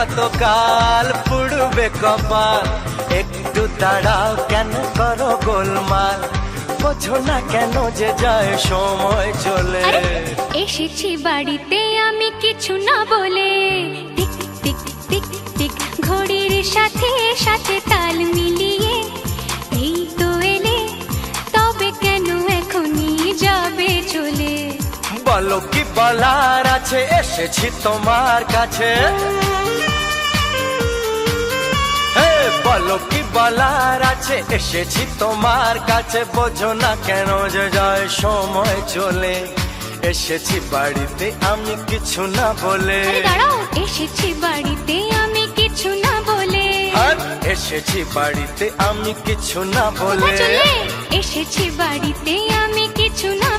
কতকাল পুড়বে কপাল, একটু দাঁড়াও কেন করো গোলমাল, বোঝো না কেন যে যায় সময় চলে। এসেছি বাড়িতে আমি কিছু না বলে, টিক টিক টিক টিক ঘড়ির সাথে সাথে তাল মিলিয়ে, এই তো এলে তবে কেন এখনই যাবে চলে। বলো কি বলার আছে, এসেছি তোমার কাছে। বলো কি বলার আছে, এসেছি তোমার কাছে, বোঝো না কেন যে যায় সময় চলে। এসেছি বাড়িতে আমি কিছু না বলে। দাঁড়াও, এসেছি বাড়িতে আমি কিছু না বলে। এসেছি বাড়িতে আমি কিছু না বলে। এসেছি বাড়িতে আমি কিছু না